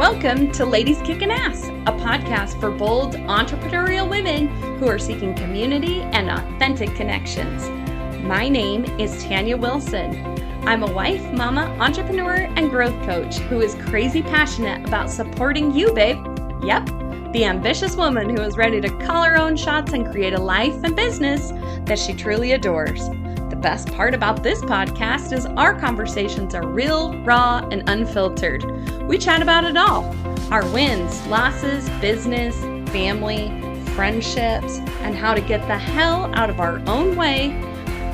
Welcome to Ladies Kickin Ass, a podcast for bold entrepreneurial women who are seeking community and authentic connections. My name is Tanya Wilson. I'm a wife, mama, entrepreneur, and growth coach who is crazy passionate about supporting you, babe. Yep, the ambitious woman who is ready to call her own shots and create a life and business that she truly adores. The best part about this podcast is our conversations are real, raw, and unfiltered. We chat about it all. Our wins, losses, business, family, friendships, and how to get the hell out of our own way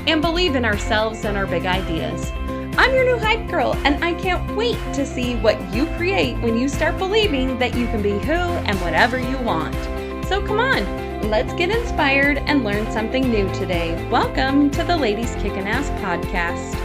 and believe in ourselves and our big ideas. I'm your new hype girl, and I can't wait to see what you create when you start believing that you can be who and whatever you want. So come on, let's get inspired and learn something new today. Welcome to the Ladies Kickin Ass podcast.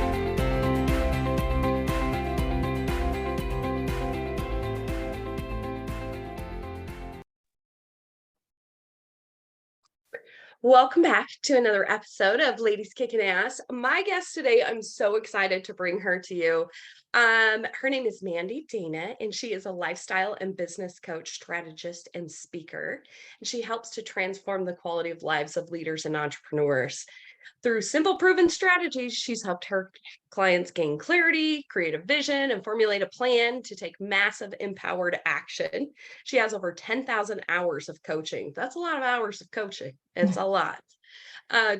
Welcome back to another episode of Ladies Kickin Ass. My guest today, I'm so excited to bring her to you. Her name is Mandi Dana, and she is a lifestyle and business coach, strategist, and speaker. And she helps to transform the quality of lives of leaders and entrepreneurs. Through simple, proven strategies, she's helped her clients gain clarity, create a vision, and formulate a plan to take massive, empowered action. She has over 10,000 hours of coaching. That's a lot of hours of coaching. It's a lot.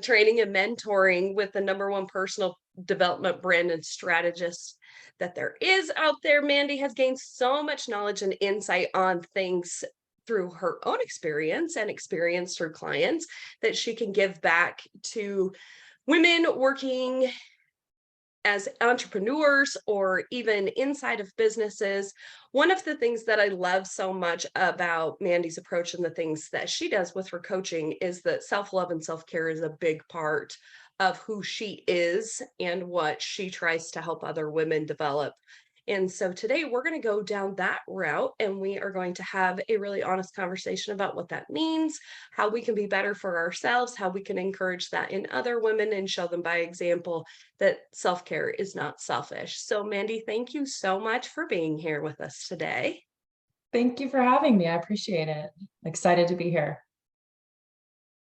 Training and mentoring with the #1 personal development brand and strategist that there is out there. Mandi has gained so much knowledge and insight on things through her own experience and experience through clients that she can give back to women working as entrepreneurs or even inside of businesses. One of the things that I love so much about Mandi's approach and the things that she does with her coaching is that self-love and self-care is a big part of who she is and what she tries to help other women develop. And so today we're going to go down that route, and we are going to have a really honest conversation about what that means, how we can be better for ourselves, how we can encourage that in other women and show them by example that self-care is not selfish. So Mandi, thank you so much for being here with us today. Thank you for having me. I appreciate it. Excited to be here.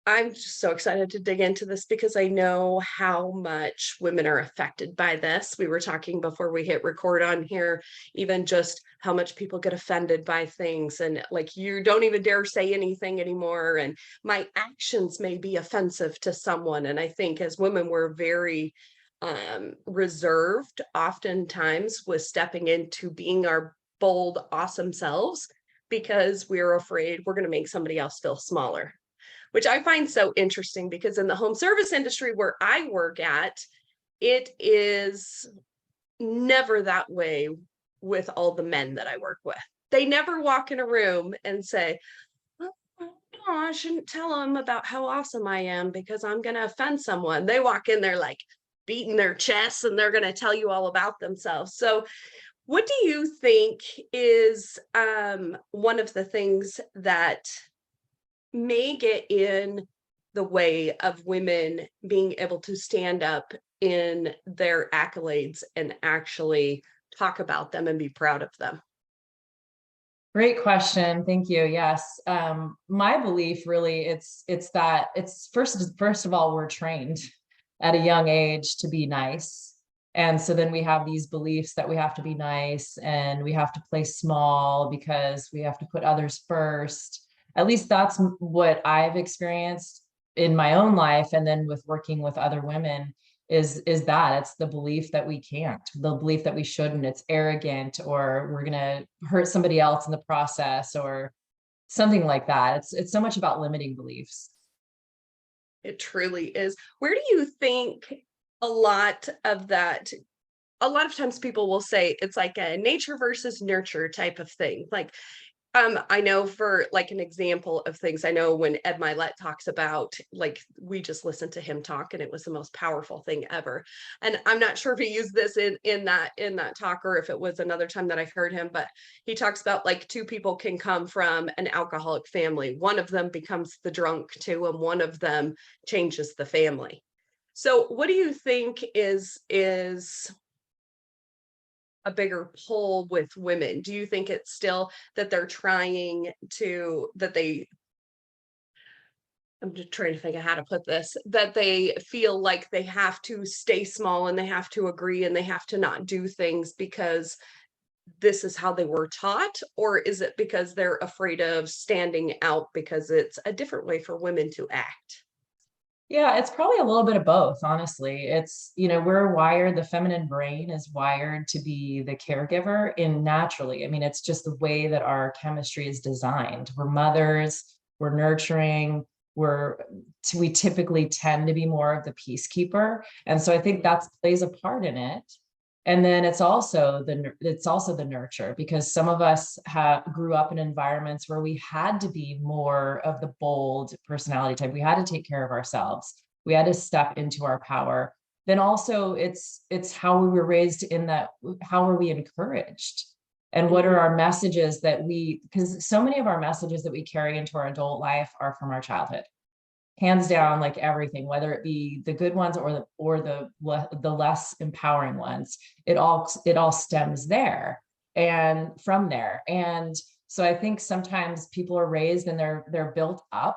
I'm just so excited to dig into this because I know how much women are affected by this. We were talking before we hit record on here, even just how much people get offended by things, and like, you don't even dare say anything anymore. And my actions may be offensive to someone. And I think as women, we're very reserved oftentimes with stepping into being our bold, awesome selves because we're afraid we're going to make somebody else feel smaller, which I find so interesting because in the home service industry where I work at, it is never that way with all the men that I work with. They never walk in a room and say, oh, I shouldn't tell them about how awesome I am because I'm going to offend someone. They walk in there like beating their chests and they're going to tell you all about themselves. So what do you think is one of the things that may get in the way of women being able to stand up in their accolades and actually talk about them and be proud of them? Great question. Thank you. Yes. My belief really, it's that it's first of all, we're trained at a young age to be nice. And so then we have these beliefs that we have to be nice and we have to play small because we have to put others first. At least that's what I've experienced in my own life. And then with working with other women is that it's the belief that we can't, the belief that we shouldn't, it's arrogant, or we're going to hurt somebody else in the process or something like that. It's so much about limiting beliefs. It truly is. Where do you think a lot of times people will say it's like a nature versus nurture type of thing. Like, I know for like an example of things, I know when Ed Milet talks about, like, we just listened to him talk and it was the most powerful thing ever. And I'm not sure if he used this in that talk or if it was another time that I heard him, but he talks about like two people can come from an alcoholic family. One of them becomes the drunk too, and one of them changes the family. So what do you think is a bigger pull with women? Do you think it's still that they're trying to that they I'm just trying to think of how to put this, that they feel like they have to stay small and they have to agree and they have to not do things because this is how they were taught? Or is it because they're afraid of standing out because it's a different way for women to act? Yeah, it's probably a little bit of both, honestly. It's, we're wired, the feminine brain is wired to be the caregiver in naturally. I mean, it's just the way that our chemistry is designed. We're mothers, we're nurturing, we're we typically tend to be more of the peacekeeper. And so I think that plays a part in it. And then it's also the nurture, because some of us grew up in environments where we had to be more of the bold personality type. We had to take care of ourselves. We had to step into our power. Then also it's how we were raised, in that how were we encouraged? And what are Mhm. our messages because so many of our messages that we carry into our adult life are from our childhood, hands down, like everything, whether it be the good ones or the less empowering ones, it all stems there and from there. And so I think sometimes people are raised and they're built up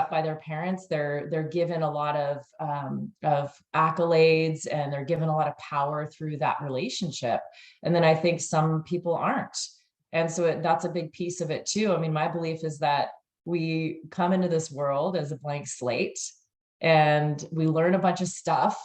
by their parents. They're given a lot of accolades, and they're given a lot of power through that relationship. And then I think some people aren't. And so that's a big piece of it too. I mean, my belief is that we come into this world as a blank slate, and we learn a bunch of stuff,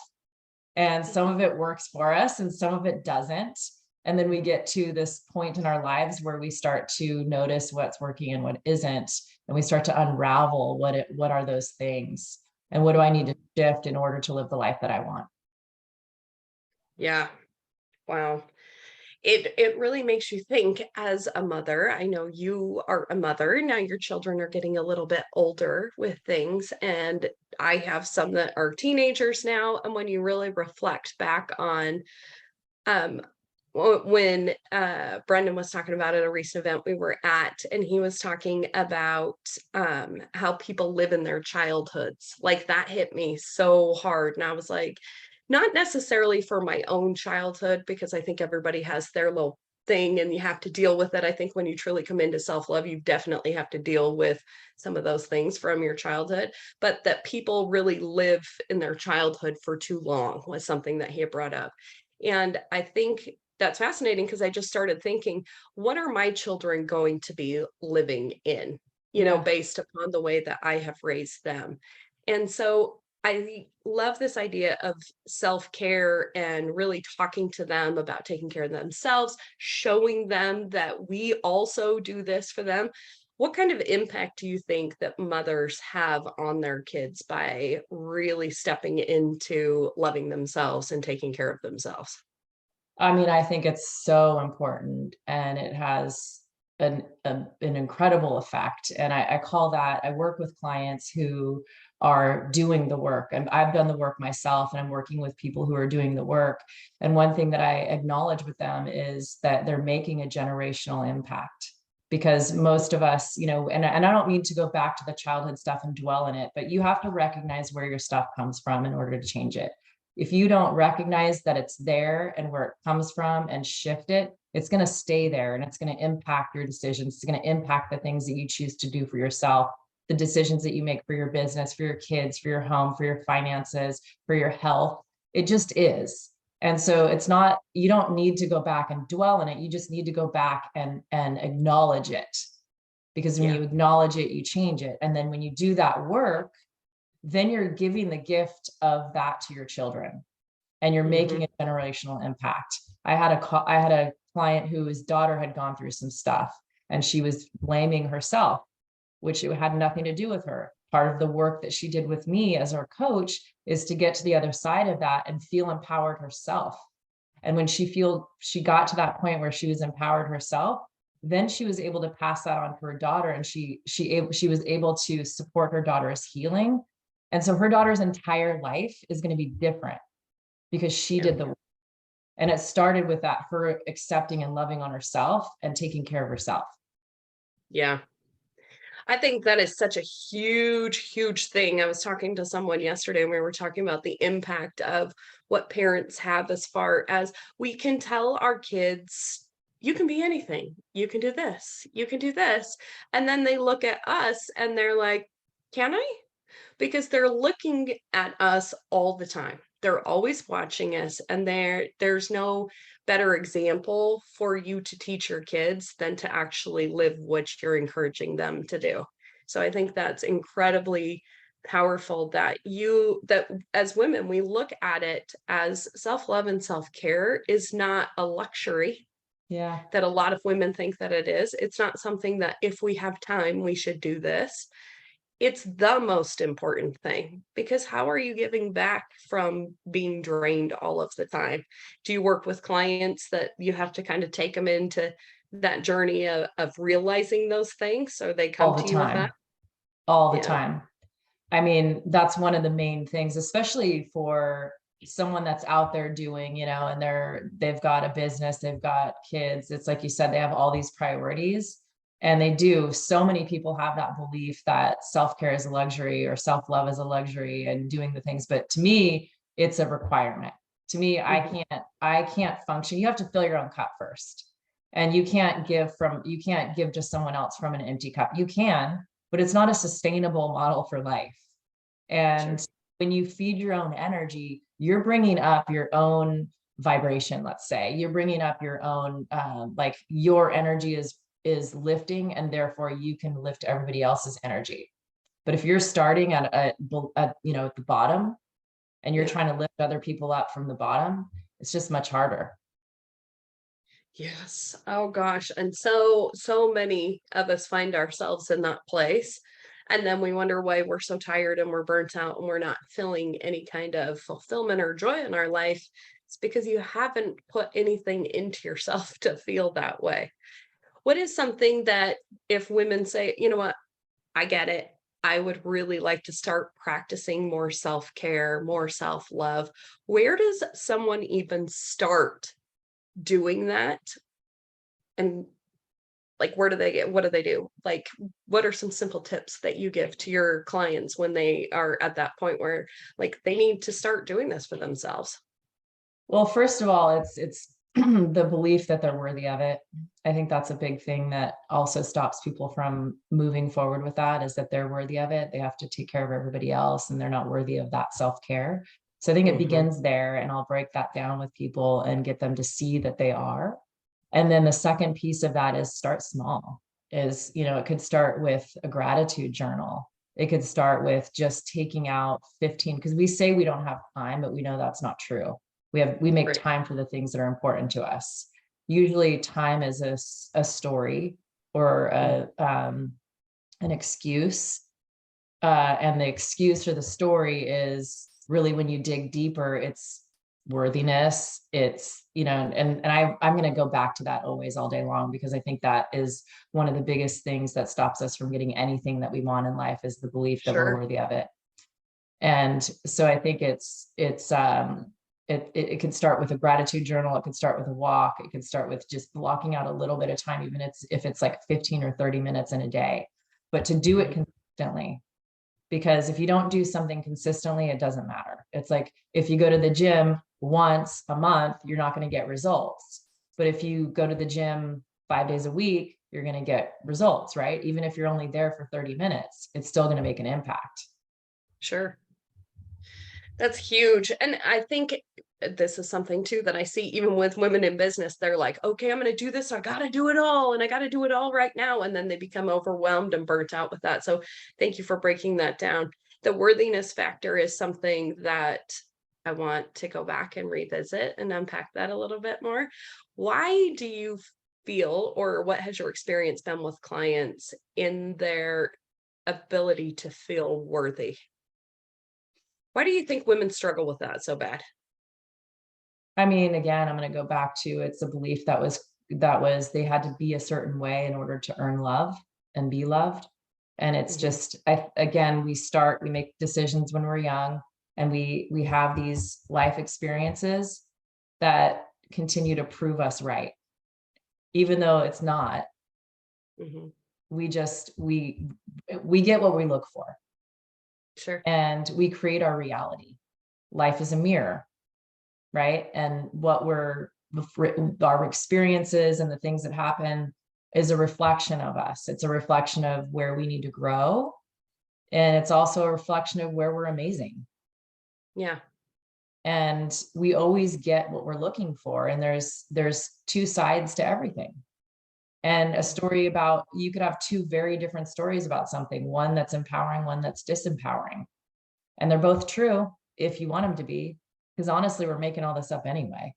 and some of it works for us and some of it doesn't. And then we get to this point in our lives where we start to notice what's working and what isn't, and we start to unravel what are those things, and what do I need to shift in order to live the life that I want. Yeah. Wow. It really makes you think as a mother. I know you are a mother. Now your children are getting a little bit older with things, and I have some that are teenagers now. And when you really reflect back on um when Brendan was talking about at a recent event we were at, and he was talking about how people live in their childhoods. Like that hit me so hard. And I was like, not necessarily for my own childhood, because I think everybody has their little thing and you have to deal with it. I think when you truly come into self-love, you definitely have to deal with some of those things from your childhood, but that people really live in their childhood for too long was something that he had brought up. And I think that's fascinating because I just started thinking, what are my children going to be living in, Yeah. based upon the way that I have raised them? And so I love this idea of self care and really talking to them about taking care of themselves, showing them that we also do this for them. What kind of impact do you think that mothers have on their kids by really stepping into loving themselves and taking care of themselves? I mean, I think it's so important, and it has an incredible effect. And I call that, I work with clients who are doing the work, and I've done the work myself, and I'm working with people who are doing the work. And one thing that I acknowledge with them is that they're making a generational impact. Because most of us, and I don't mean to go back to the childhood stuff and dwell in it, but you have to recognize where your stuff comes from in order to change it. If you don't recognize that it's there and where it comes from and shift it, it's going to stay there, and it's going to impact your decisions. It's going to impact the things that you choose to do for yourself, the decisions that you make for your business, for your kids, for your home, for your finances, for your health. It just is. And so it's not, you don't need to go back and dwell in it. You just need to go back and acknowledge it. Because when Yeah. you acknowledge it, you change it. And then when you do that work, then you're giving the gift of that to your children, and you're Hmm. making a generational impact. I had a client whose daughter had gone through some stuff, and she was blaming herself, which it had nothing to do with her. Part of the work that she did with me as her coach is to get to the other side of that and feel empowered herself. And when she got to that point where she was empowered herself, then she was able to pass that on to her daughter, and she was able to support her daughter's healing. And so her daughter's entire life is going to be different because she Yeah. did the work. And it started with that, her accepting and loving on herself and taking care of herself. Yeah. I think that is such a huge, huge thing. I was talking to someone yesterday and we were talking about the impact of what parents have as far as we can tell our kids, you can be anything. You can do this. You can do this. And then they look at us and they're like, can I? Because they're looking at us all the time. They're always watching us, and there's no better example for you to teach your kids than to actually live what you're encouraging them to do. So I think that's incredibly powerful that as women we look at it as self-love and self-care is not a luxury Yeah. that a lot of women think that it is. It's not something that if we have time we should do this. It's the most important thing because how are you giving back from being drained all of the time? Do you work with clients that you have to kind of take them into that journey of realizing those things so they All come the to you with that? time. All the Yeah, time. I mean, that's one of the main things, especially for someone that's out there doing, and they've got a business, they've got kids. It's like you said, they have all these priorities and they do. So many people have that belief that self-care is a luxury or self-love is a luxury and doing the things. But to me, it's a requirement. To me, mhm, I can't function. You have to fill your own cup first. And you can't give to someone else from an empty cup. You can, but it's not a sustainable model for life. sure. And when you feed your own energy, you're bringing up your own vibration. Let's say you're bringing up your own, like your energy is lifting, and therefore you can lift everybody else's energy. But if you're starting at the bottom and you're Yeah. trying to lift other people up from the bottom, it's just much harder. Yes. Oh gosh. And so many of us find ourselves in that place. And then we wonder why we're so tired and we're burnt out and we're not feeling any kind of fulfillment or joy in our life. It's because you haven't put anything into yourself to feel that way. What is something that if women say, you know what, I get it. I would really like to start practicing more self care, more self love. Where does someone even start doing that? And like, where do they get what do they do? Like, what are some simple tips that you give to your clients when they are at that point where, like, they need to start doing this for themselves? Well, first of all, it's the belief that they're worthy of it. I think that's a big thing that also stops people from moving forward with that, is that they're worthy of it. They have to take care of everybody else and they're not worthy of that self-care. So I think it Mhm. begins there, and I'll break that down with people and get them to see that they are. And then the second piece of that is start small. It could start with a gratitude journal. It could start with just taking out 15, because we say we don't have time, but we know that's not true. We make Right. time for the things that are important to us. Usually time is a story or Mm. an excuse. And the excuse or the story is really, when you dig deeper, it's worthiness. It's, I'm going to go back to that always all day long, because I think that is one of the biggest things that stops us from getting anything that we want in life, is the belief that we're Sure. worthy of it. And so I think it could start with a gratitude journal. It could start with a walk. It could start with just blocking out a little bit of time, even if it's like 15 or 30 minutes in a day, but to do it Mhm. consistently. Because if you don't do something consistently, it doesn't matter. It's like if you go to the gym once a month, you're not going to get results. But if you go to the gym 5 days a week, you're going to get results, right? Even if you're only there for 30 minutes, it's still going to make an impact. Sure. That's huge. And I think this is something too that I see even with women in business. They're like, okay, I'm going to do this. I got to do it all. And I got to do it all right now. And then they become overwhelmed and burnt out with that. So thank you for breaking that down. The worthiness factor is something that I want to go back and revisit and unpack that a little bit more. Why do you feel, or what has your experience been with clients in their ability to feel worthy? Why do you think women struggle with that so bad? I mean, again, I'm going to go back to, it's a belief that was they had to be a certain way in order to earn love and be loved. And it's Mhm. just, again, we make decisions when we're young, and we have these life experiences that continue to prove us right, even though it's not. Mhm. We just, we get what we look for, Sure. and we create our reality. Life is a mirror, right? And our experiences and the things that happen is a reflection of us. It's a reflection of where we need to grow. And it's also a reflection of where we're amazing. Yeah. And we always get what we're looking for. And there's two sides to everything. And a story about, you could have two very different stories about something, one that's empowering, one that's disempowering. And they're both true if you want them to be, because honestly, we're making all this up anyway.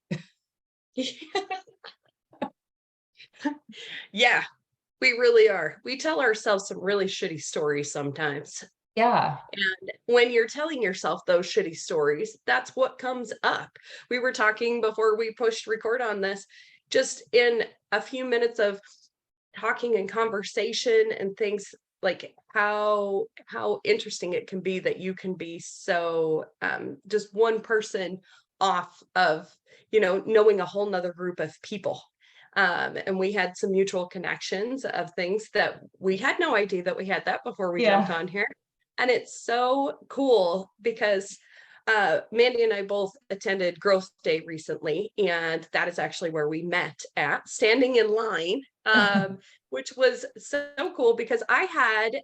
Yeah, we really are. We tell ourselves some really shitty stories sometimes. Yeah. And when you're telling yourself those shitty stories, that's what comes up. We were talking before we pushed record on this, just in a few minutes of talking and conversation and things, like how interesting it can be that you can be so just one person off of, knowing a whole nother group of people. And we had some mutual connections of things that we had no idea that we had that before we jumped Yeah. on here. And it's so cool because Mandy and I both attended Growth Day recently, and that is actually where we met at, standing in line, which was so cool because I had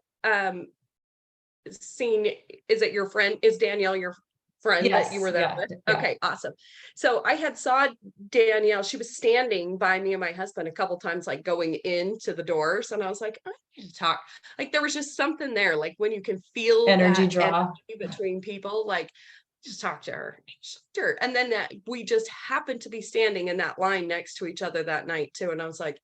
seen, is it your friend? Is Danielle your friend that you Yes. were there Yeah. with? Yeah. Okay, awesome. So I had saw Danielle, she was standing by me and my husband a couple times, like going into the doors, and I was like, I need to talk. Like there was just something there, like when you can feel Energy that draw. energy between people, like just talk to her. Sure. And then that we just happened to be standing in that line next to each other that night too. And I was like,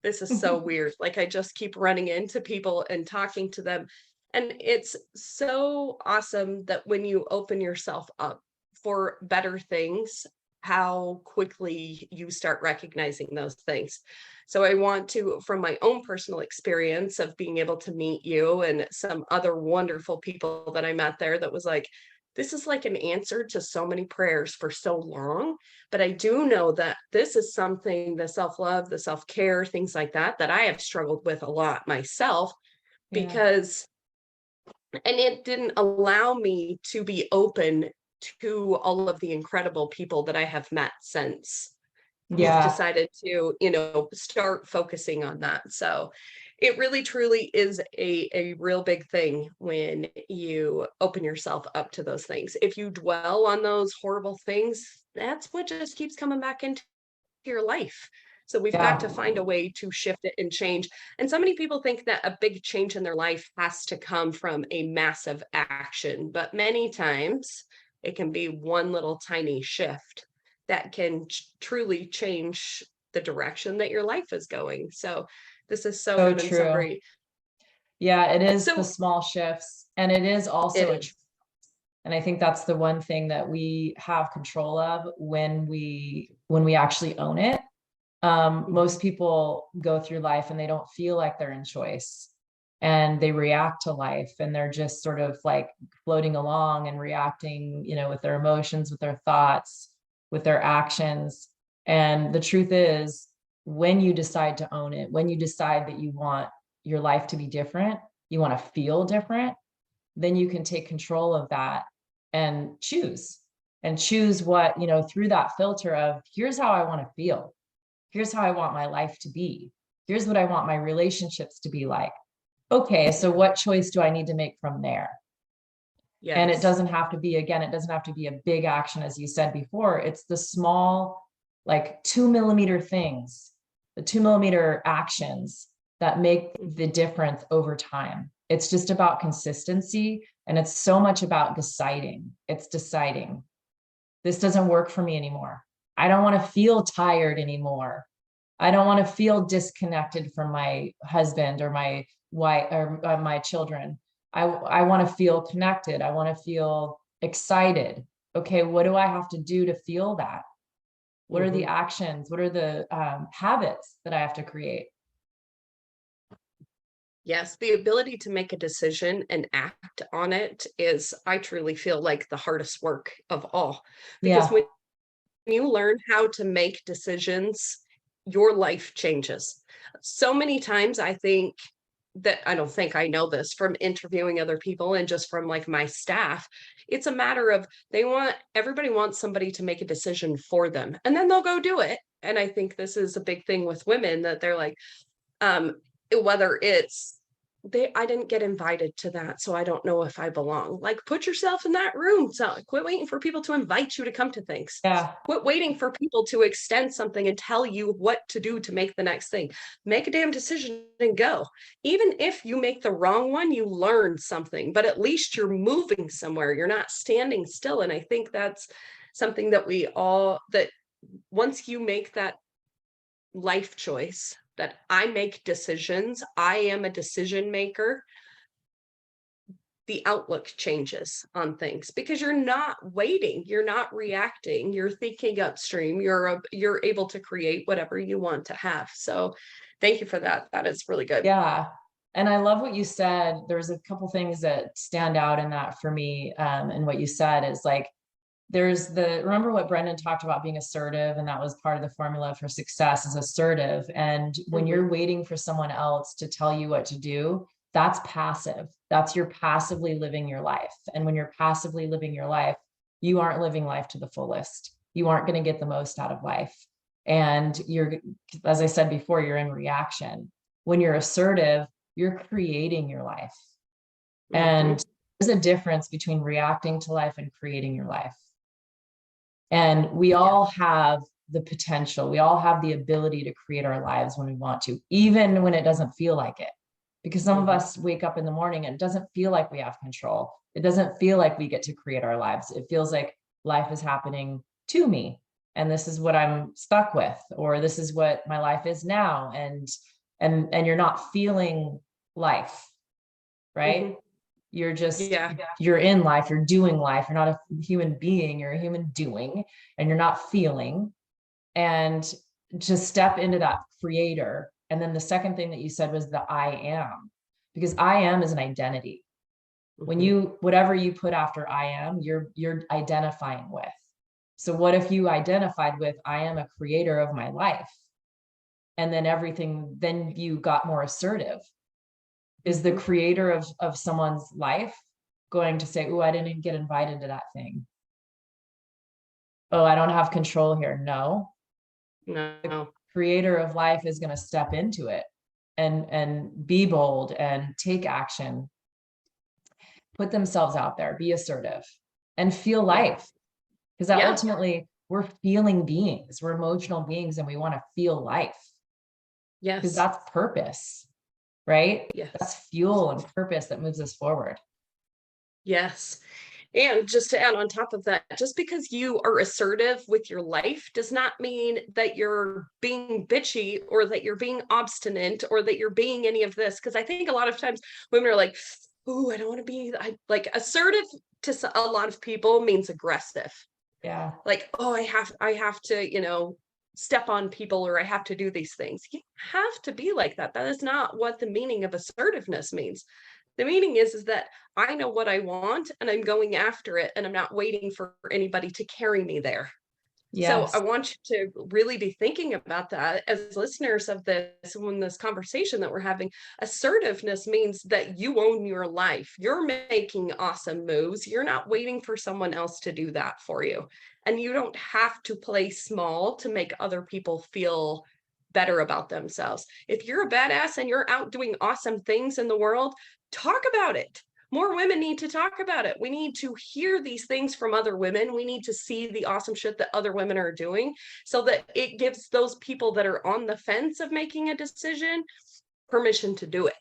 this is so weird. Like I just keep running into people and talking to them. And it's so awesome that when you open yourself up for better things, how quickly you start recognizing those things. So I want to, from my own personal experience of being able to meet you and some other wonderful people that I met there, that was like, this is like an answer to so many prayers for so long. But I do know that this is something, the self-love, the self-care, things like that, that I have struggled with a lot myself, Yeah. because and it didn't allow me to be open to all of the incredible people that I have met since we've Yeah. decided to, start focusing on that. So it really truly is a real big thing when you open yourself up to those things. If you dwell on those horrible things, that's what just keeps coming back into your life. So we've got Yeah. to find a way to shift it and change. And so many people think that a big change in their life has to come from a massive action, but many times it can be one little tiny shift that can truly change the direction that your life is going. So this is so So good and so true. great. Yeah, it is the So small shifts, and it is it also is. and I think that's the one thing that we have control of when we actually own it. Most people go through life and they don't feel like they're in choice, and they react to life, and they're just sort of like floating along and reacting, with their emotions, with their thoughts, with their actions. And the truth is, when you decide to own it, when you decide that you want your life to be different, you want to feel different, then you can take control of that and choose what, through that filter of, here's how I want to feel. Here's how I want my life to be. Here's what I want my relationships to be like. Okay, so what choice do I need to make from there? And it Yes. doesn't have to be, again, it doesn't have to be a big action, as you said before. It's the small, like 2 millimeter things, the 2 millimeter actions that make the difference over time. It's just about consistency. And it's so much about deciding. It's deciding, this doesn't work for me anymore. I don't want to feel tired anymore. I don't want to feel disconnected from my husband or my wife or my children. I want to feel connected. I want to feel excited. Okay, what do I have to do to feel that? What are the actions? What are the habits that I have to create? Yes, the ability to make a decision and act on it is, I truly feel like, the hardest work of all. Because Yeah. when you learn how to make decisions, your life changes. So many times I think that I don't think I know this from interviewing other people and just from like my staff. It's a matter of everybody wants somebody to make a decision for them and then they'll go do it. And I think this is a big thing with women that they're like, um, whether it's I didn't get invited to that, so I don't know if I belong. Like, put yourself in that room. So quit waiting for people to invite you to come to things. Yeah. Quit waiting for people to extend something and tell you what to do to make the next thing. Make a damn decision and go. Even if you make the wrong one, you learn something, but at least you're moving somewhere. You're not standing still. And I think that's something that that once you make that life choice, that I make decisions, I am a decision maker, the outlook changes on things because you're not waiting, you're not reacting, you're thinking upstream, you're able to create whatever you want to have. So thank you for that. That is really good. Yeah. And I love what you said. There's a couple things that stand out in that for me. And what you said is like, remember what Brendan talked about being assertive, and that was part of the formula for success is assertive. And when you're waiting for someone else to tell you what to do, that's passive. You're passively living your life. And when you're passively living your life, you aren't living life to the fullest. You aren't going to get the most out of life. And as I said before, you're in reaction. When you're assertive, you're creating your life. And there's a difference between reacting to life and creating your life. And we all have the potential. We all have the ability to create our lives when we want to, even when it doesn't feel like it. Because some of us wake up in the morning and it doesn't feel like we have control. It doesn't feel like we get to create our lives. It feels like life is happening to me. And this is what I'm stuck with, or this is what my life is now. And you're not feeling life, right? You're just, you're in life, you're doing life. You're not a human being, you're a human doing, and you're not feeling. And just step into that creator. And then the second thing that you said was the I am, because I am is an identity. When whatever you put after I am, you're identifying with. So what if you identified with, I am a creator of my life? And then you got more assertive. Is the creator of someone's life going to say, oh, I didn't even get invited to that thing? Oh, I don't have control here. No. The creator of life is going to step into it and be bold and take action, put themselves out there, be assertive, and feel life. Because ultimately we're feeling beings, we're emotional beings, and we want to feel life. Yes. Because that's purpose. Right? Yes. That's fuel and purpose that moves us forward. Yes. And just to add on top of that, just because you are assertive with your life does not mean that you're being bitchy or that you're being obstinate or that you're being any of this. Because I think a lot of times women are like, oh, I don't want to be like assertive to a lot of people means aggressive. Yeah. Like, oh, I have to, step on people, or I have to do these things. You have to be like that. That is not what the meaning of assertiveness means. The meaning is that I know what I want and I'm going after it, and I'm not waiting for anybody to carry me there. Yes. So I want you to really be thinking about that as listeners of this conversation that we're having. Assertiveness means that you own your life. You're making awesome moves. You're not waiting for someone else to do that for you. And you don't have to play small to make other people feel better about themselves. If you're a badass and you're out doing awesome things in the world, talk about it. More women need to talk about it. We need to hear these things from other women. We need to see the awesome shit that other women are doing so that it gives those people that are on the fence of making a decision permission to do it.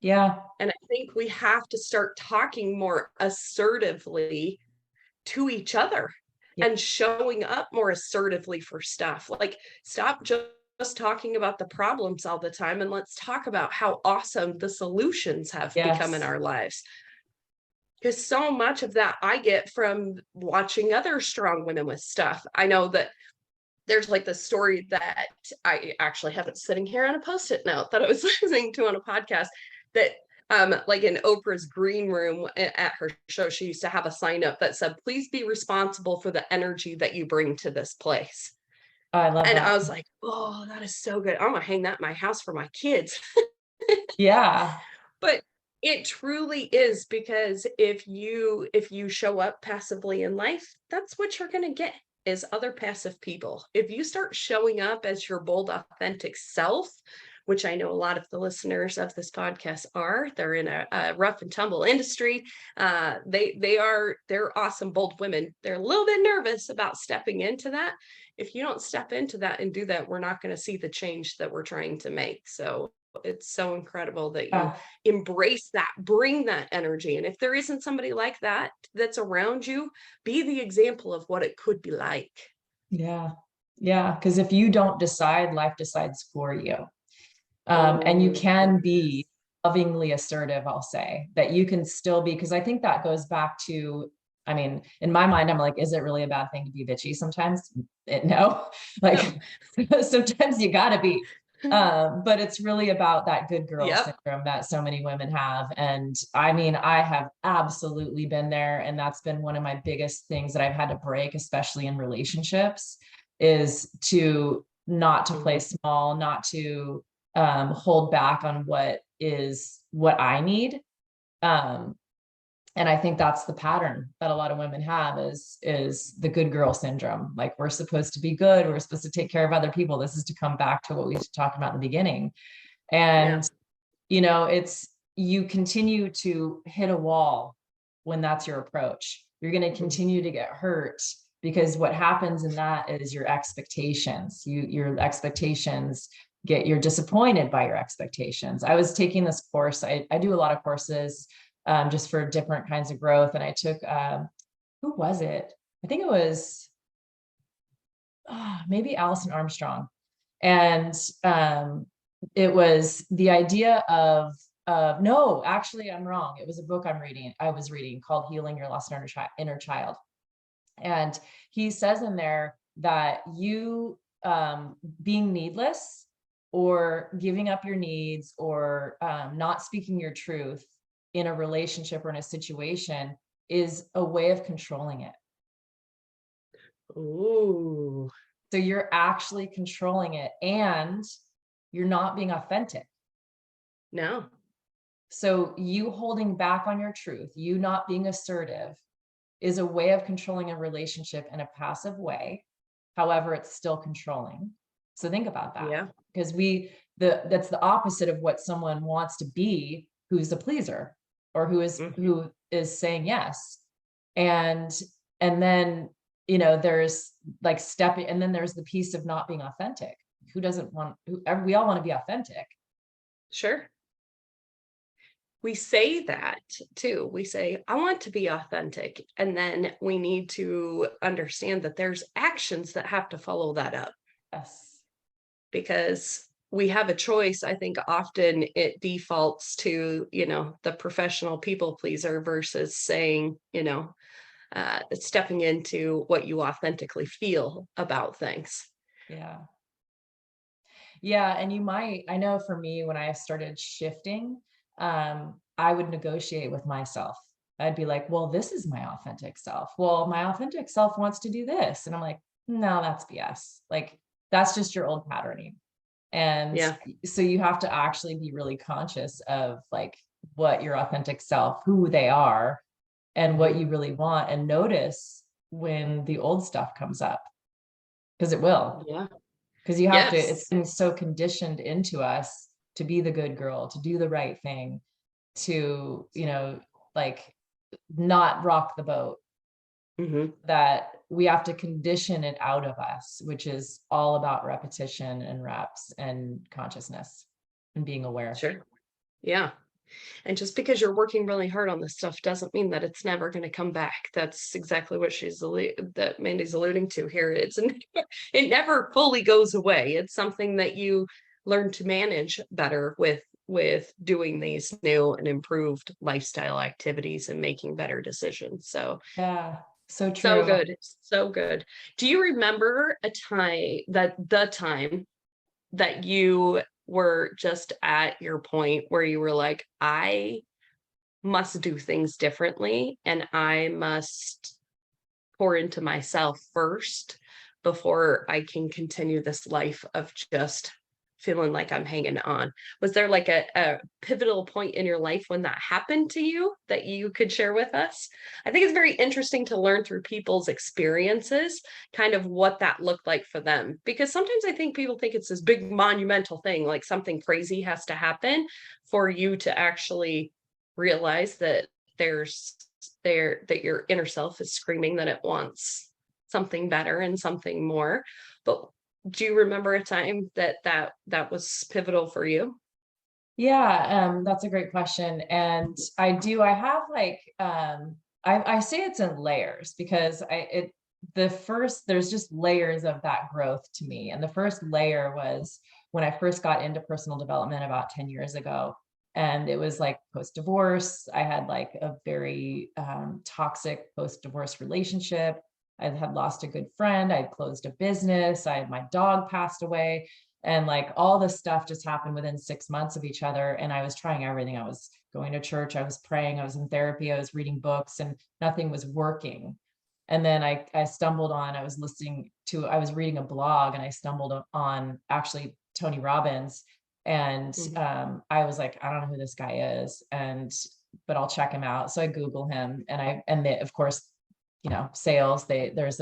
Yeah. And I think we have to start talking more assertively to each other and showing up more assertively for stuff. Like, stop just talking about the problems all the time, and let's talk about how awesome the solutions have become in our lives. Because so much of that I get from watching other strong women with stuff. I know that there's like the story that I actually have it sitting here on a Post-it note that I was listening to on a podcast, that like in Oprah's green room at her show, she used to have a sign up that said, please be responsible for the energy that you bring to this place. Oh, I love that. I was like, oh, that is so good. I'm gonna hang that in my house for my kids. Yeah. But it truly is, because if you show up passively in life, that's what you're going to get, is other passive people. If you start showing up as your bold, authentic self, which I know a lot of the listeners of this podcast are, they're in a rough and tumble industry. They're awesome, bold women. They're a little bit nervous about stepping into that. If you don't step into that and do that, we're not going to see the change that we're trying to make. So it's so incredible that you Yeah. embrace that, bring that energy. And if there isn't somebody like that that's around you, be the example of what it could be like. Yeah. Yeah. Because if you don't decide, life decides for you. And you Oh, can yes. be lovingly assertive, I'll say, that you can still be, because I think that goes back to, I mean, in my mind, I'm like, is it really a bad thing to be bitchy sometimes? No, like No. sometimes you gotta be. But it's really about that good girl Yep. syndrome that so many women have. And I mean, I have absolutely been there. And that's been one of my biggest things that I've had to break, especially in relationships, is to not to play Mhm. small, not to hold back on what I need. Um, and I think that's the pattern that a lot of women have is the good girl syndrome. Like we're supposed to be good, we're supposed to take care of other people. This is to come back to what we talked about in the beginning. Yeah. And it's you continue to hit a wall when that's your approach. You're going to Mhm. continue to get hurt because what happens in that is your expectations. Your expectations you're disappointed by your expectations. I was taking this course. I do a lot of courses just for different kinds of growth. And I took who was it? I think it was maybe Allison Armstrong. And it was the idea of no, actually, I'm wrong. It was a book I was reading called Healing Your Lost Inner Child. And he says in there that you being needless or giving up your needs or not speaking your truth in a relationship or in a situation is a way of controlling it. Ooh. So you're actually controlling it and you're not being authentic. No. So you holding back on your truth, you not being assertive is a way of controlling a relationship in a passive way. However, it's still controlling. So think about that Yeah. because that's the opposite of what someone wants to be, who's a pleaser or Mhm. who is saying yes. And then there's like stepping, and then there's the piece of not being authentic. Who doesn't want we all want to be authentic. Sure. We say that too. We say, I want to be authentic. And then we need to understand that there's actions that have to follow that up, Yes. because we have a choice. I think often it defaults to, the professional people pleaser versus saying, stepping into what you authentically feel about things. Yeah. Yeah, and I know for me, when I started shifting, I would negotiate with myself. I'd be like, well, this is my authentic self. Well, my authentic self wants to do this. And I'm like, no, that's BS. Like, that's just your old patterning. And Yeah. so you have to actually be really conscious of like what your authentic self, who they are, and what Mhm. you really want, and notice when the old stuff comes up, because it will. Yeah. Because you have to, it's Yes. been so conditioned into us to be the good girl, to do the right thing, to like not rock the boat, Hmm. that we have to condition it out of us, which is all about repetition and reps and consciousness and being aware. Sure. Yeah. And just because you're working really hard on this stuff doesn't mean that it's never going to come back. That's exactly what that Mandy's alluding to here. It never fully goes away. It's something that you learn to manage better with doing these new and improved lifestyle activities and making better decisions. So Yeah, so so true. good. So good. Do you remember the time that you were just at your point where you were like, I must do things differently and I must pour into myself first before I can continue this life of just feeling like I'm hanging on. Was there like a pivotal point in your life when that happened to you that you could share with us? I think it's very interesting to learn through people's experiences, kind of what that looked like for them. Because sometimes I think people think it's this big monumental thing, like something crazy has to happen for you to actually realize that that your inner self is screaming that it wants something better and something more. But do you remember a time that was pivotal for you? Yeah, that's a great question. And I have like, I say it's in layers because there's just layers of that growth to me. And the first layer was when I first got into personal development about 10 years ago. And it was like post-divorce. I had like a very toxic post-divorce relationship. I had lost a good friend. I had closed a business. My dog passed away. And like all this stuff just happened within 6 months of each other. And I was trying everything. I was going to church, I was praying, I was in therapy, I was reading books, and nothing was working. And then I stumbled on, I was reading a blog and I stumbled on actually Tony Robbins. And Mhm. I was like, I don't know who this guy is. But I'll check him out. So I Google him of course, sales, there's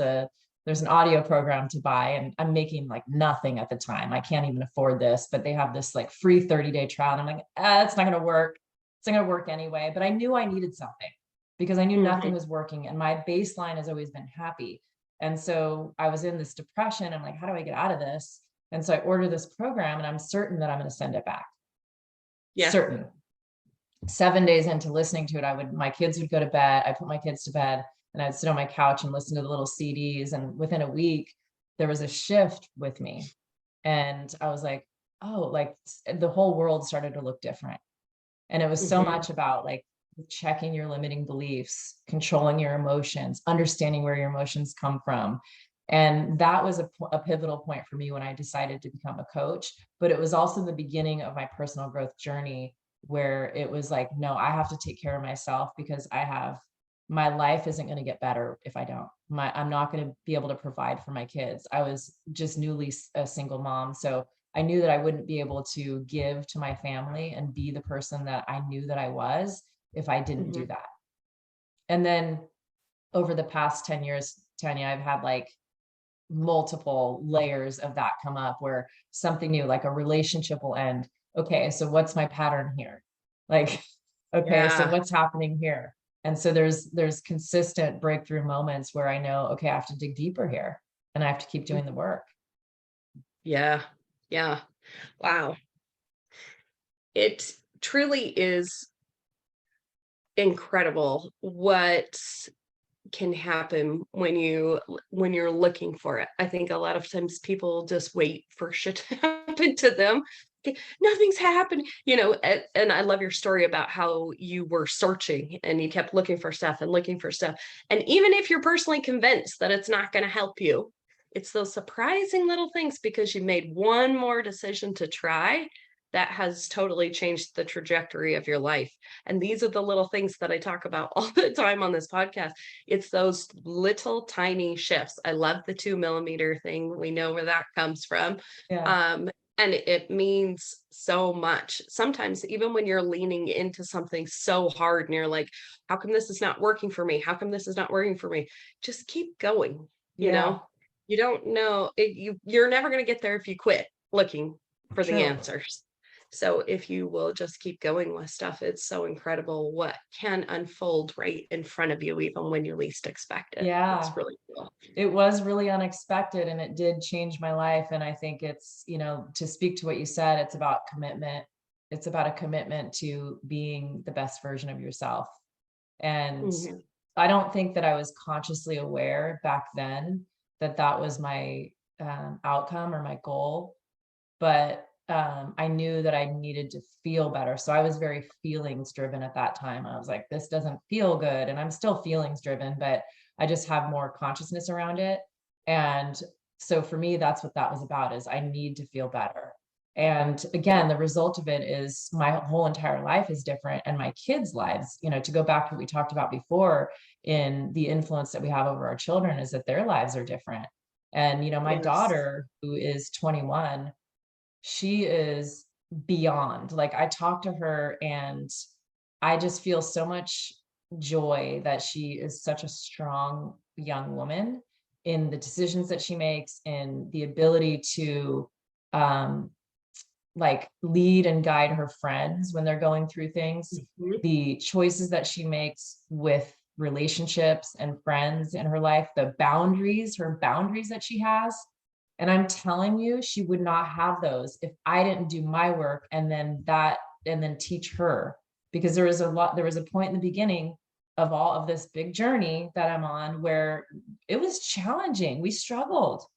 an audio program to buy, and I'm making like nothing at the time. I can't even afford this, but they have this like free 30-day trial. And I'm like, it's not going to work. It's not going to work anyway. But I knew I needed something because I knew nothing Mhm. was working. And my baseline has always been happy. And so I was in this depression. I'm like, how do I get out of this? And so I ordered this program and I'm certain that I'm going to send it back. Yeah. Certain. 7 days into listening to it, my kids would go to bed. I put my kids to bed and I'd sit on my couch and listen to the little CDs. And within a week, there was a shift with me. And I was like, oh, like the whole world started to look different. And it was so Mhm. much about like checking your limiting beliefs, controlling your emotions, understanding where your emotions come from. And that was a pivotal point for me when I decided to become a coach. But it was also the beginning of my personal growth journey where it was like, no, I have to take care of myself because my life isn't going to get better if I don't. I'm not going to be able to provide for my kids. I was just newly a single mom. So I knew that I wouldn't be able to give to my family and be the person that I knew that I was if I didn't do Mhm. that. And then over the past 10 years, Tanya, I've had like multiple layers of that come up where something new, like a relationship will end. Okay, so what's my pattern here? Like, okay, so Yeah. what's happening here? And so there's consistent breakthrough moments where I know, okay, I have to dig deeper here and I have to keep doing the work. Yeah. Yeah. Wow. It truly is incredible what can happen when you're looking for it. I think a lot of times people just wait for shit to happen to them. Nothing's happened, and I love your story about how you were searching and you kept looking for stuff and looking for stuff. And even if you're personally convinced that it's not going to help you, it's those surprising little things because you made one more decision to try that has totally changed the trajectory of your life. And these are the little things that I talk about all the time on this podcast. It's those little tiny shifts. I love the 2 millimeter thing. We know where that comes from. Yeah. Um, and it means so much. Sometimes, even when you're leaning into something so hard and you're like, how come this is not working for me? How come this is not working for me? Just keep going. You Yeah. know, you don't know you're never going to get there if you quit looking for the True. answers. So if you will just keep going with stuff, it's so incredible what can unfold right in front of you, even when you least expect it. It's Yeah. really cool. It was really unexpected and it did change my life. And I think to speak to what you said, it's about commitment. It's about a commitment to being the best version of yourself. And Mhm. I don't think that I was consciously aware back then that that was my outcome or my goal, but I knew that I needed to feel better. So I was very feelings driven at that time. I was like, this doesn't feel good. And I'm still feelings driven, but I just have more consciousness around it. And so for me, that's what that was about is I need to feel better. And again, the result of it is my whole entire life is different. And my kids' lives, to go back to what we talked about before in the influence that we have over our children is that their lives are different. And, my Yes. daughter, who is 21, she is beyond. Like, I talk to her and I just feel so much joy that she is such a strong young woman in the decisions that she makes, in the ability to um like lead and guide her friends when they're going through things, Mhm. the choices that she makes with relationships and friends in her life, her boundaries that she has. And I'm telling you, she would not have those if I didn't do my work and then teach her. Because there was a point in the beginning of all of this big journey that I'm on where it was challenging. We struggled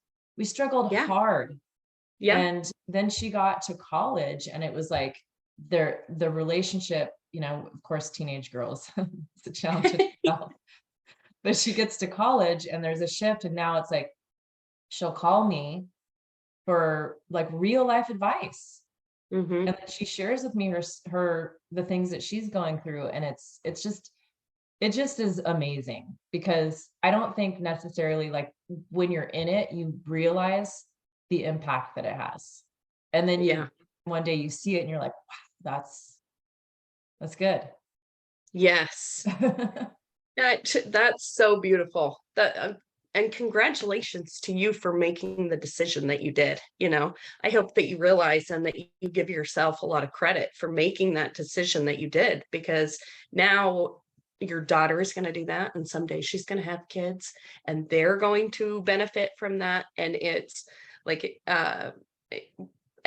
Yeah. hard. Yeah. And then she got to college and it was like the relationship, of course, teenage girls, it's a challenge in itself. But she gets to college and there's a shift, and now it's like she'll call me for like real life advice. Hmm. And then she shares with me her the things that she's going through. And it just is amazing, because I don't think necessarily, like, when you're in it, you realize the impact that it has. And then Yeah. one day you see it and you're like, wow, that's good. Yes. That's so beautiful. And congratulations to you for making the decision that you did. I hope that you realize and that you give yourself a lot of credit for making that decision that you did, because now your daughter is going to do that, and someday she's going to have kids and they're going to benefit from that. And it's like Ed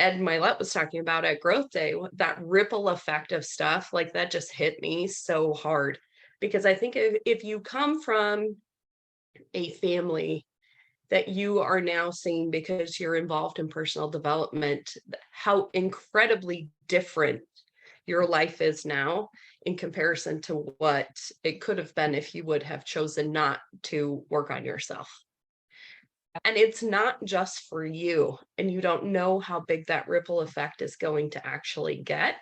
Milet was talking about at Growth Day, that ripple effect of stuff like that just hit me so hard. Because I think if you come from a family that you are now seeing because you're involved in personal development, how incredibly different your life is now in comparison to what it could have been if you would have chosen not to work on yourself. And it's not just for you, and you don't know how big that ripple effect is going to actually get.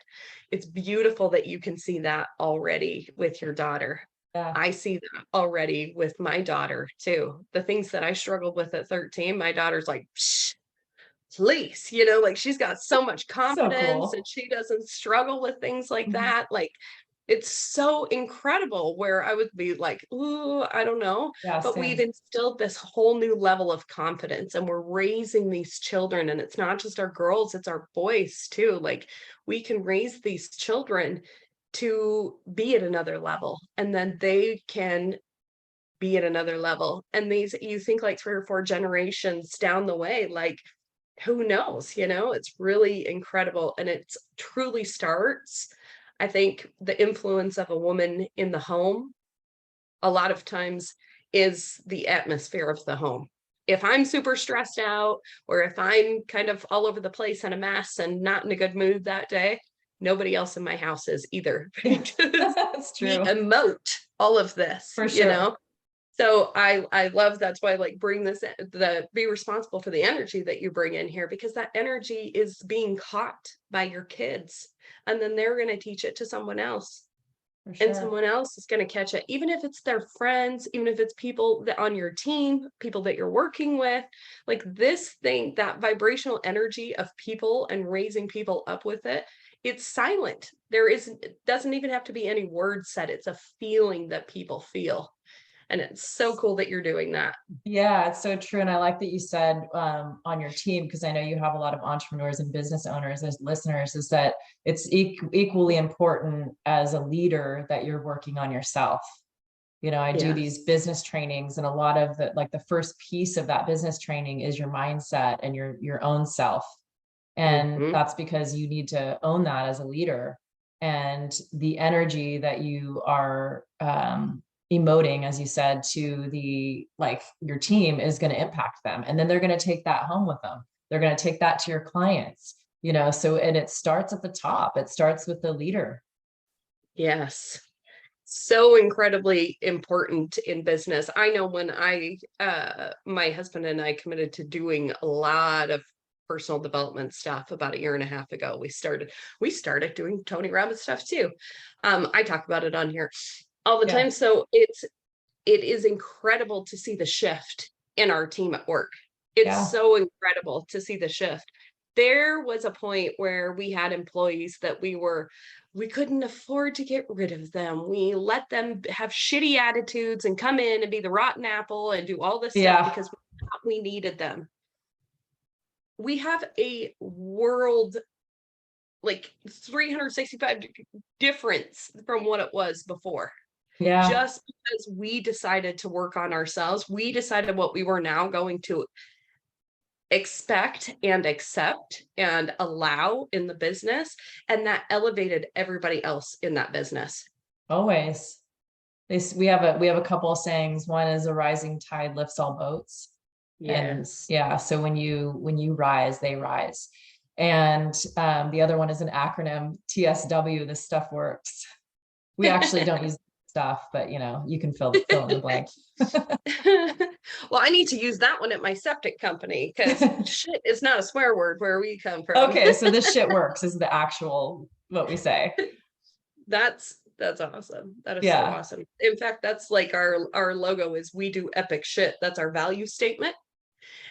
It's beautiful that you can see that already with your daughter. Yeah. I see that already with my daughter too. The things that I struggled with at 13, my daughter's like, psh, please, like she's got so much So confidence and cool. she doesn't struggle with things like Mhm. that. Like, it's so incredible, where I would be like, ooh, I don't know. Yeah, But we've same. instilled this whole new level of confidence, and we're raising these children. And it's not just our girls, it's our boys too. Like, we can raise these children to be at another level, and then they can be at another level. And these, you think like 3 or 4 generations down the way, like, who knows, it's really incredible. And it truly starts, I think, the influence of a woman in the home a lot of times is the atmosphere of the home. If I'm super stressed out, or if I'm kind of all over the place and a mess and not in a good mood that day, nobody else in my house is either, because That's we true. emote all of this, For you sure. know so I love, that's why I like bring this, the be responsible for the energy that you bring in here, because that energy is being caught by your kids, and then they're going to teach it to someone else, For and sure. someone else is going to catch it, even if it's their friends, even if it's people that on your team, people that you're working with. Like, this thing, that vibrational energy of people and raising people up with it, it's silent. It doesn't even have to be any words said. It's a feeling that people feel. And it's so cool that you're doing that. Yeah, it's so true. And I like that you said on your team, because I know you have a lot of entrepreneurs and business owners as listeners, is that it's equally important as a leader that you're working on yourself. I do these Yes. business trainings, and a lot of the first piece of that business training is your mindset and your own self. And Hmm. that's because you need to own that as a leader. And the energy that you are emoting, as you said, to your team is going to impact them. And then they're going to take that home with them. They're going to take that to your clients, so, and it starts at the top. It starts with the leader. Yes. So incredibly important in business. I know when my husband and I committed to doing a lot of personal development stuff about a year and a half ago. We started doing Tony Robbins stuff too. I talk about it on here all the Yeah. time. So it is incredible to see the shift in our team at work. It's Yeah. so incredible to see the shift. there was a point where we had employees that we couldn't afford to get rid of them. We let them have shitty attitudes and come in and be the rotten apple and do all this stuff Yeah. because we needed them. We have a world like 365 difference from what it was before. Yeah. Just because we decided to work on ourselves, we decided what we were now going to expect and accept and allow in the business, and that elevated everybody else in that business. Always. We have a couple of sayings. One is a rising tide lifts all boats. And Yes. yeah, so when you rise, they rise. And the other one is an acronym, TSW, this stuff works. We actually don't use stuff, but you can fill in the blank. Well, I need to use that one at my septic company because shit is not a swear word where we come from. Okay, so this shit works is the actual what we say. That's awesome. That is so Yeah. awesome. In fact, that's like our logo is we do epic shit. That's our value statement.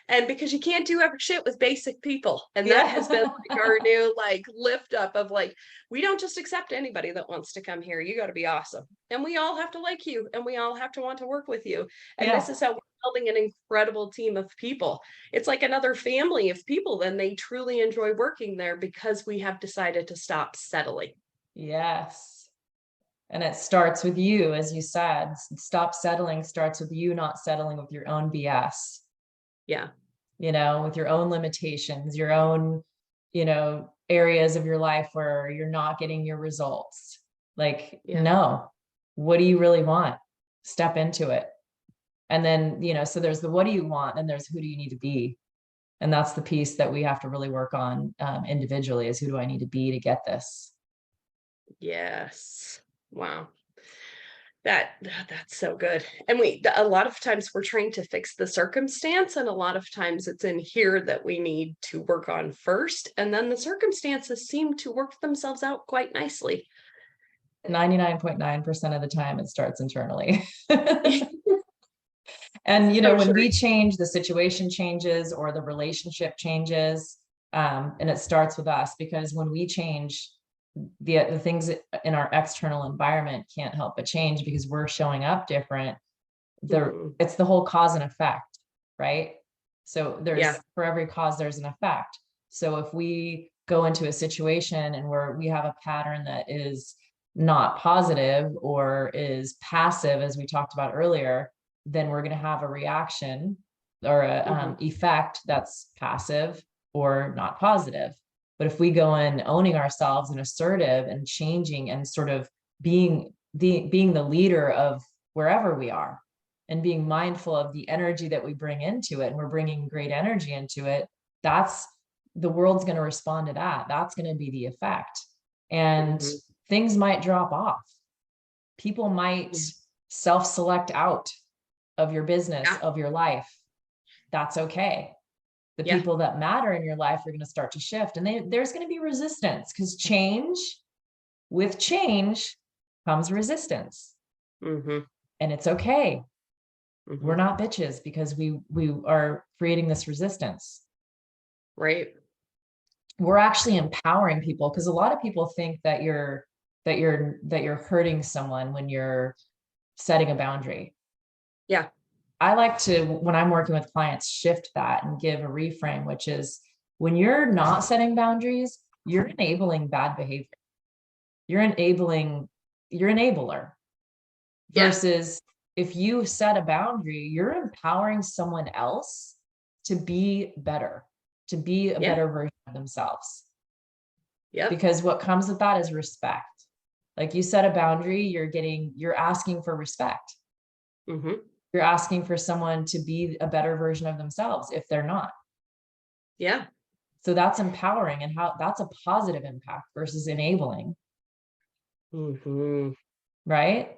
And because you can't do epic shit with basic people. And that has been like our Yeah. new like lift up of like, we don't just accept anybody that wants to come here. You got to be awesome. And we all have to like you and we all have to want to work with you. And this Yeah. is how we're building an incredible team of people. It's like another family of people, and they truly enjoy working there because we have decided to stop settling. Yes. And it starts with you, as you said. Stop settling starts with you not settling with your own BS, Yeah. with your own limitations, your own, areas of your life where you're not getting your results. Like, Yeah. no, what do you really want? Step into it. And then, so there's the what do you want, and there's who do you need to be? And that's the piece that we have to really work on individually is who do I need to be to get this? Yes. Wow. That's so good. And a lot of times we're trying to fix the circumstance, and a lot of times it's in here that we need to work on first, and then the circumstances seem to work themselves out quite nicely. 99.9% of the time it starts internally. And So when sure. we change, the situation changes or the relationship changes. And it starts with us, because when we change, the things in our external environment can't help but change because we're showing up different. Mhm. It's the whole cause and effect, right? So Yeah. for every cause there's an effect. So if we go into a situation and we have a pattern that is not positive or is passive, as we talked about earlier, then we're going to have a reaction or a Mhm. effect that's passive or not positive. But if we go in owning ourselves and assertive and changing and sort of being the leader of wherever we are, and being mindful of the energy that we bring into it, and we're bringing great energy into it, that's the world's going to respond to that. That's going to be the effect. And Mhm. things might drop off. People might Yeah. self-select out of your business, Yeah. of your life. That's okay. The Yeah. people that matter in your life are going to start to shift, and there's going to be resistance, because with change comes resistance, Mhm. and it's okay. We're Mhm. not bitches because we are creating this resistance. Right. We're actually empowering people, because a lot of people think that you're hurting someone when you're setting a boundary. Yeah. I like to, when I'm working with clients, shift that and give a reframe, which is, when you're not setting boundaries, you're enabling bad behavior. You're enabler. Yeah. Versus, if you set a boundary, you're empowering someone else to be better, to be a Yeah. better version of themselves. Yep. Because what comes with that is respect. Like, you set a boundary, you're asking for respect. Mhm. You're asking for someone to be a better version of themselves if they're not. Yeah. So that's empowering, and how that's a positive impact versus enabling, Mhm. right?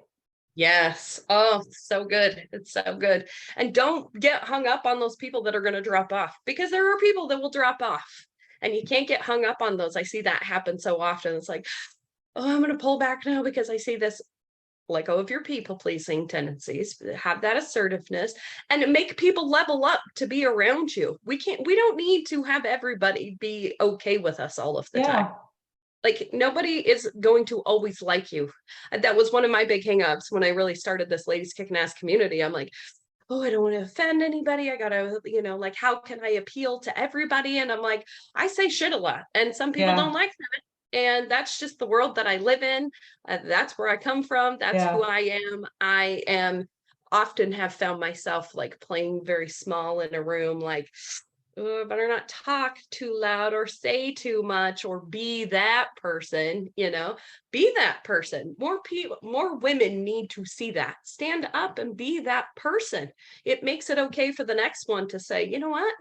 Yes. Oh, so good. It's so good. And don't get hung up on those people that are going to drop off, because there are people that will drop off, and you can't get hung up on those. I see that happen so often. It's like, oh, I'm going to pull back now because I see this. let go of your people pleasing tendencies, have that assertiveness, and make people level up to be around you. We don't need to have everybody be okay with us all of the time. Yeah. Like, nobody is going to always like you. That was one of my big hangups when I really started this Ladies Kickin' Ass community. I'm like, oh, I don't want to offend anybody. I gotta, like, how can I appeal to everybody? And I'm like, I say shit a lot, and some people don't Yeah. like that. And that's just the world that I live in. That's where I come from. That's who Yeah. I am. I am often have found myself like playing very small in a room, like, oh, I better not talk too loud or say too much or be that person, be that person. More people, more women need to see that. Stand up and be that person. It makes it okay for the next one to say, you know what?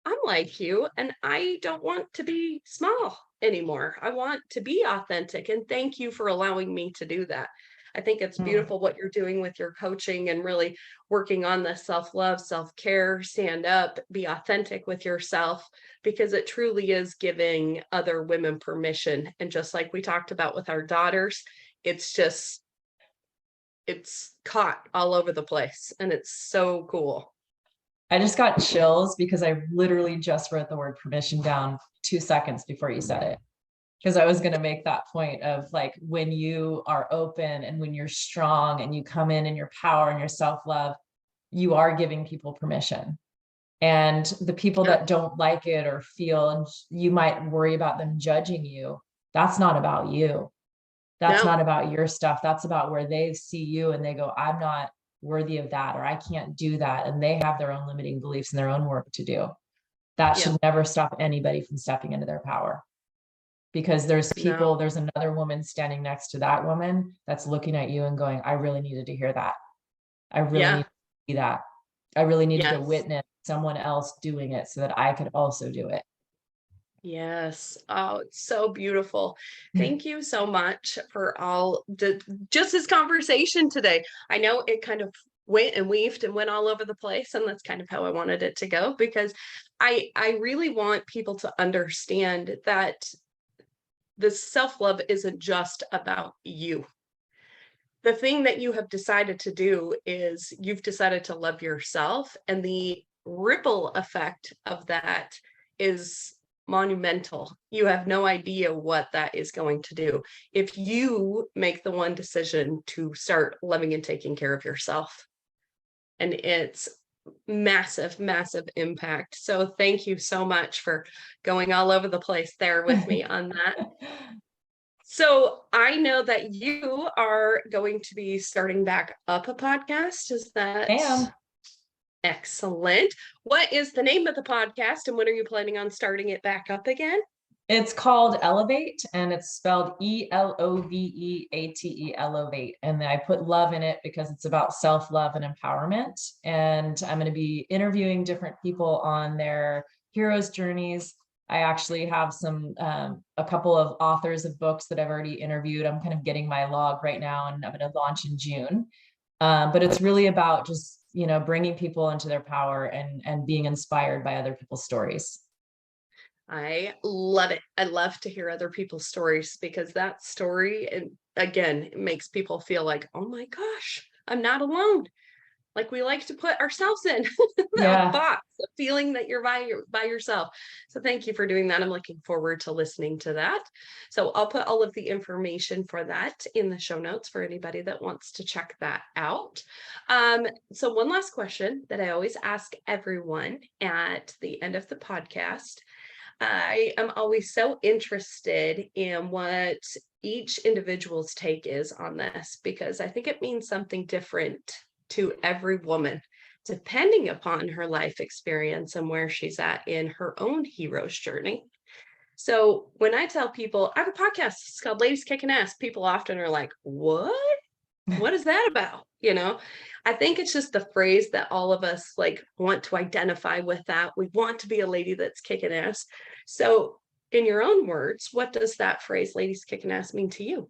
I'm like you, and I don't want to be small anymore. I want to be authentic. And thank you for allowing me to do that. I think it's Mm. beautiful what you're doing with your coaching and really working on the self-love, self-care, stand up, be authentic with yourself, because it truly is giving other women permission. And just like we talked about with our daughters, it's caught all over the place, and it's so cool. I just got chills because I literally just wrote the word permission down 2 seconds before you said it. Because I was going to make that point of like, when you are open and when you're strong and you come in your power and your self-love, you are giving people permission. And the people Yeah. that don't like it or feel, and you might worry about them judging you, that's not about you. That's No, not about your stuff. That's about where they see you and they go, I'm not worthy of that, or I can't do that. And they have their own limiting beliefs and their own work to do. That yeah, should never stop anybody from stepping into their power, because no, there's another woman standing next to that woman that's looking at you and going, I really needed to hear that. I really need yeah, to see that. I really needed to yes. witness someone else doing it so that I could also do it. Yes. Oh, it's so beautiful. Thank you so much for all the just this conversation today. I know it kind of went and weaved and went all over the place, and that's kind of how I wanted it to go, because I really want people to understand that the self-love isn't just about you. The thing that you have decided to do is you've decided to love yourself, and the ripple effect of that is monumental. You have no idea what that is going to do if you make the one decision to start loving and taking care of yourself. And it's massive, massive impact. So thank you so much for going all over the place there with me on that. So I know that you are going to be starting back up a podcast. Is that Bam. excellent? What is the name of the podcast, and when are you planning on starting it back up again? It's called Elevate, and it's spelled Eloveate, Elevate. And I put love in it because it's about self-love and empowerment. And I'm going to be interviewing different people on their heroes' journeys. I actually have a couple of authors of books that I've already interviewed. I'm kind of getting my log right now, and I'm going to launch in June. But it's really about just, bringing people into their power and being inspired by other people's stories. I love it. I love to hear other people's stories, because that story, and again, it makes people feel like, oh my gosh, I'm not alone. Like, we like to put ourselves in that Yeah. box, the feeling that you're by yourself. So thank you for doing that. I'm looking forward to listening to that. So I'll put all of the information for that in the show notes for anybody that wants to check that out. So one last question that I always ask everyone at the end of the podcast. I am always so interested in what each individual's take is on this, because I think it means something different to every woman, depending upon her life experience and where she's at in her own hero's journey. So when I tell people I have a podcast, it's called Ladies Kickin' Ass, people often are like, what? What is that about? I think it's just the phrase that all of us like want to identify with, that we want to be a lady that's kicking ass. So in your own words, what does that phrase, ladies kicking ass, mean to you?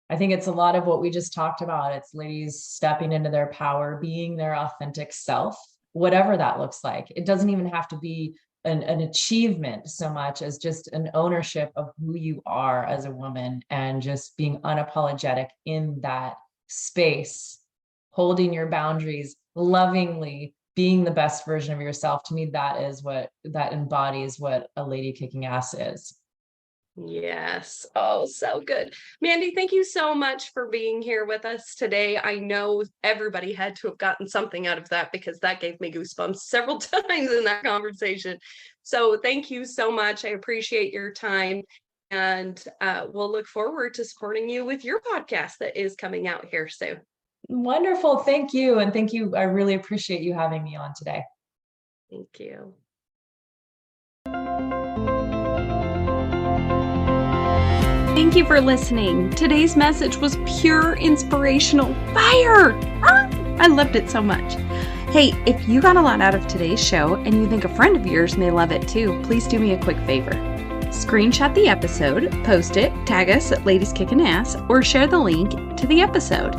I think it's a lot of what we just talked about. It's ladies stepping into their power, being their authentic self, whatever that looks like. It doesn't even have to be an achievement so much as just an ownership of who you are as a woman, and just being unapologetic in that space, holding your boundaries lovingly, being the best version of yourself. To me, that embodies what a lady kicking ass is. Yes. Oh, so good. Mandi, thank you so much for being here with us today. I know everybody had to have gotten something out of that, because that gave me goosebumps several times in that conversation. So thank you so much. I appreciate your time. And we'll look forward to supporting you with your podcast that is coming out here soon. Wonderful. Thank you. And thank you. I really appreciate you having me on today. Thank you. Thank you for listening. Today's message was pure inspirational fire. I loved it so much. Hey, if you got a lot out of today's show and you think a friend of yours may love it too, please do me a quick favor. Screenshot the episode, post it, tag us at Ladies Kickin Ass, or share the link to the episode.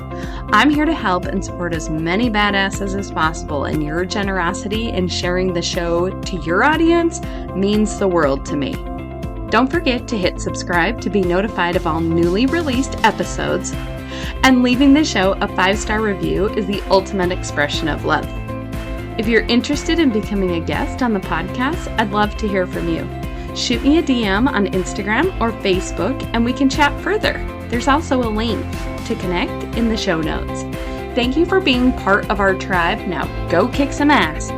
I'm here to help and support as many badasses as possible, and your generosity in sharing the show to your audience means the world to me. Don't forget to hit subscribe to be notified of all newly released episodes, and leaving the show a 5-star review is the ultimate expression of love. If you're interested in becoming a guest on the podcast, I'd love to hear from you. Shoot me a DM on Instagram or Facebook and we can chat further. There's also a link to connect in the show notes. Thank you for being part of our tribe. Now go kick some ass.